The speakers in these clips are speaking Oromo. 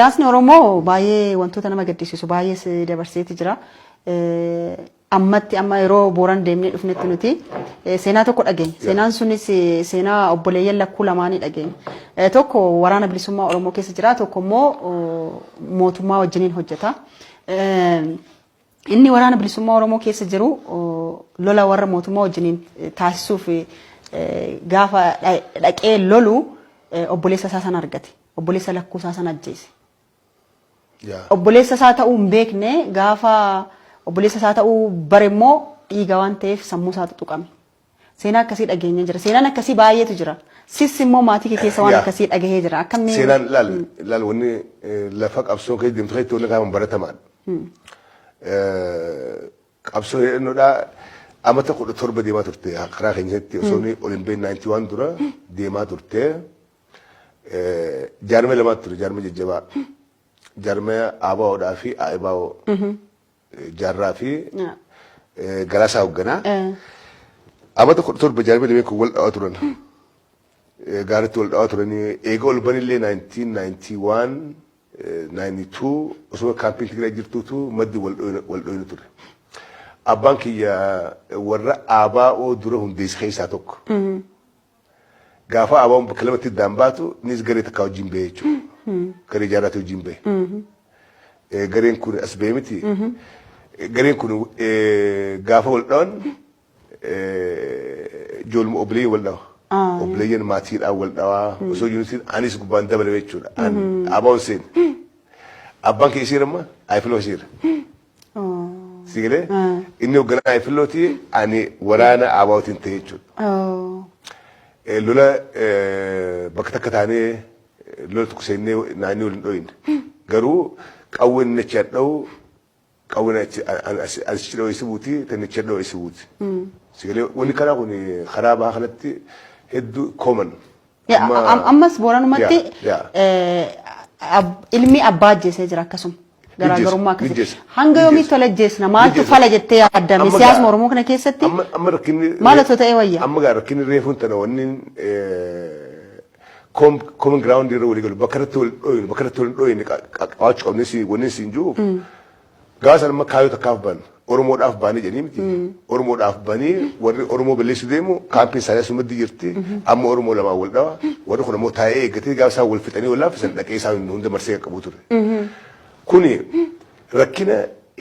Yaasni Oromoo baay'ee wantoota nama gaddisiisu baay'ee dabarseeti jira. Ammatti amma yeroo Booran deemnee dhufnetti nuti seenaa tokko dhageenya. Seenaan sunis seenaa obboleeyyan lakkuu lamaanii dhageenya. Tokko waraana bilisummaa Oromoo keessa jira, tokko immoo mootummaa wajjiniin hojjeta. Inni waraana bilisummaa Oromoo keessa jiru lola warra mootummaa wajjiniin taasisuuf gaafa dhaqee lolu obboleessa isaa sana argate. Obboleessa lakkuu isaa sana ajjeese. Obboleessa isaa ta'uu hin beekne gaafa obboleessa isaa ta'uu bare immoo dhiiga waan ta'eef sammuu isaa tuqame. Seenaa akkasii dhageenya jira. Seenaan akkasii baay'eetu jira. Sis immoo maatii kee keessa waan akkasii dhagahee jira. Akkamii seenaan laal wanni lafa qabsoo keessa deemtu keessatti wanni kaa'aman baratamaan. Qabsoo jedhannoodhaa amata 17 deemaa turte karaa keenyatti osoo inni Olimpiyaan 91 dura deemaa turte. Jaarmee lamaatu ture, jaarmee jajjabaa. Jaarmee Abaa'oodhaa fi A'ibaa'oo. Jaarraa fi Galaasaa hoogganaa. Amata 17 jaarmee lameen kun wal dhawaa turan. Gaaritti wal dhawaa turanii eega ol banillee 1991, 92 osoo kaampiin Tigraay jirtuutu maddi wal dhoyinu ture. Abbaan kiyya warra Abaa'oo dura hundeesse keessaa tokko. Gaafa Abaa'oon bakka lamatti iddaan baatu nis garee takkaa wajjin bahee jechuudha. Garee jaarraatti wajjin bahe. Gareen kun as bahee miti. Gareen kun gaafa wal dhawan ijoollee obboleeyyan wal dhawa. Obboleeyyan maatiidhaan wal dhawaa. Osoo jiruutiin anis gubbaan dabalee jechuudha. Abaa'oon seen. Abbaan kee isiira amma Ayifiloo isiira. Sigilee inni hoogganaa Ayifilooti ani waraana Abaa'ootiin ta'e jechuudha. Lola bakka takka taanee lola tokko seennee naannoo waliin dhoyin. Garuu qawween achi hadha'u qawween achi dhawee si buuti tan achi dhawee si buuti. Sigalee wanni karaa kun karaa bahaa kanatti hedduu kooman. Ammas Booranumatti ilmi abbaa ajjeesee jira akkasuma. Garaagarummaa akkasii. Hanga yoomiitti tola ajjeesna maaltu fala jettee yaaddame siyaasuma Oromoo kana keessatti maal otoo ta'ee wayya. Amma gaa rakkinni reefuun tana wanni common ground irra walii galu bakka irratti wal dhoyin qabaachuu qabnes wanni siin jiru gaasan amma kaayyoo takkaaf ban Oromoodhaaf baanii jedhanii miti. Oromoodhaaf banii warri Oromoo balleessu deemu kaampiin isaanii asumatti jirti amma Oromoo lamaan wal dhawa warri kun ammoo taa'ee eeggatee gaafa isaan wal fixanii wal laaffisan dhaqee isaan hunda marsee qabu ture. Kuni rakkina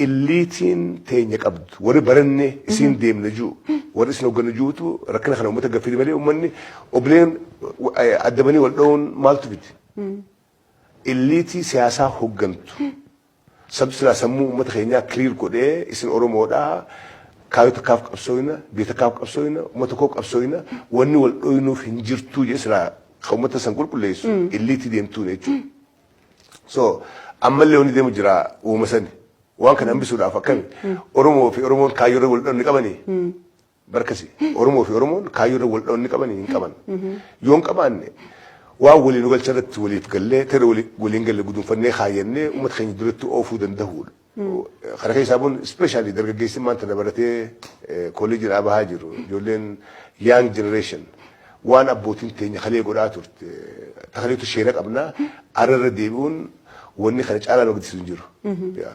illiitiin teenya qabdu warri baranne isiin deemna jiru warri isin hoogganna jirutu rakkina kana uummata gaffii malee uummanni obboleen addabanii wal dha'uun maaltu biti. Illiitii siyaasaa hooggantu sabti silaa sammuu uummata keenyaa kiliir godhee isin Oromoodhaa kaayyoo takkaaf qabsooyina biyya takkaaf qabsooyina uummata koo qabsooyina wanni wal dho'inuuf hin jirtuu jee silaa kan uummata san qulqulleessu illiitii deemtuun jechuudha. So ammallee wanni deemu jira uuma sani waan kana hambisuudhaaf akkami Oromoo fi Oromoon kaayyoo irra wal dha'uun ni qabanii barkasi Oromoo fi Oromoon kaayyoo irra wal dha'uun ni qabanii hin qaban yoo hin qabaanne waan waliin galcha irratti waliif gallee tere waliin galle guduunfannee kaayyannee uummata keenya duratti oofuu danda'uudha. Kana keessaa boon ispeeshaalii dargaggeessi maanta dabalatee kolleejii bahaa jiru ijoolleen young generation waan abbootiin teenya kalee godhaa turte takaliitu sheera qabnaa arra deebi'uun wanni kana caalaa nu agarsiisu hin jiru.